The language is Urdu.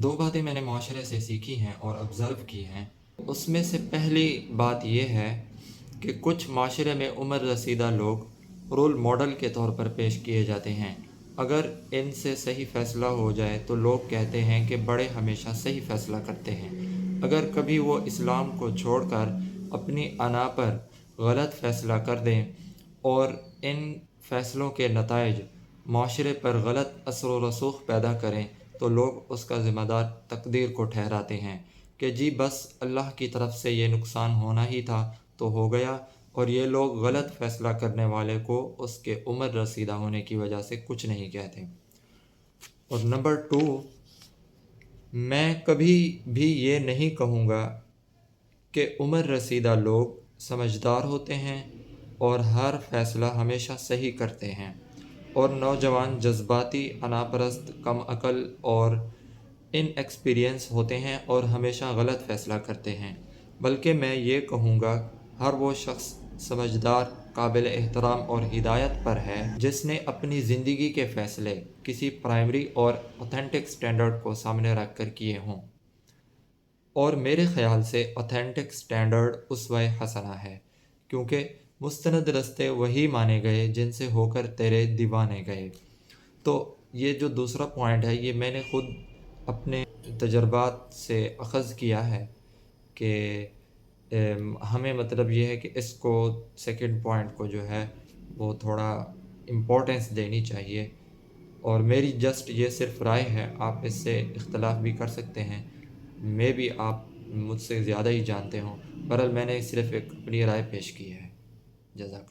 دو باتیں میں نے معاشرے سے سیکھی ہیں اور آبزرو کی ہیں۔ اس میں سے پہلی بات یہ ہے کہ کچھ معاشرے میں عمر رسیدہ لوگ رول ماڈل کے طور پر پیش کیے جاتے ہیں۔ اگر ان سے صحیح فیصلہ ہو جائے تو لوگ کہتے ہیں کہ بڑے ہمیشہ صحیح فیصلہ کرتے ہیں۔ اگر کبھی وہ اسلام کو چھوڑ کر اپنی انا پر غلط فیصلہ کر دیں اور ان فیصلوں کے نتائج معاشرے پر غلط اثر و رسوخ پیدا کریں تو لوگ اس کا ذمہ دار تقدیر کو ٹھہراتے ہیں کہ جی بس اللہ کی طرف سے یہ نقصان ہونا ہی تھا تو ہو گیا، اور یہ لوگ غلط فیصلہ کرنے والے کو اس کے عمر رسیدہ ہونے کی وجہ سے کچھ نہیں کہتے۔ اور نمبر 2، میں کبھی بھی یہ نہیں کہوں گا کہ عمر رسیدہ لوگ سمجھدار ہوتے ہیں اور ہر فیصلہ ہمیشہ صحیح کرتے ہیں، اور نوجوان جذباتی، انا پرست، کم عقل اور ان ایکسپیرینس ہوتے ہیں اور ہمیشہ غلط فیصلہ کرتے ہیں۔ بلکہ میں یہ کہوں گا ہر وہ شخص سمجھدار، قابل احترام اور ہدایت پر ہے جس نے اپنی زندگی کے فیصلے کسی پرائمری اور اوتھینٹک سٹینڈرڈ کو سامنے رکھ کر کیے ہوں، اور میرے خیال سے اوتھینٹک سٹینڈرڈ اسوہ حسنہ ہے، کیونکہ مستند رستے وہی مانے گئے جن سے ہو کر تیرے دیوانے گئے۔ تو یہ جو دوسرا پوائنٹ ہے یہ میں نے خود اپنے تجربات سے اخذ کیا ہے کہ ہمیں مطلب یہ ہے کہ اس کو سیکنڈ پوائنٹ کو جو ہے وہ تھوڑا امپورٹنس دینی چاہیے، اور میری جسٹ یہ صرف رائے ہے، آپ اس سے اختلاف بھی کر سکتے ہیں، میں بھی آپ مجھ سے زیادہ ہی جانتے ہوں، بہرحال میں نے صرف ایک اپنی رائے پیش کی ہے۔ جزاک اللہ۔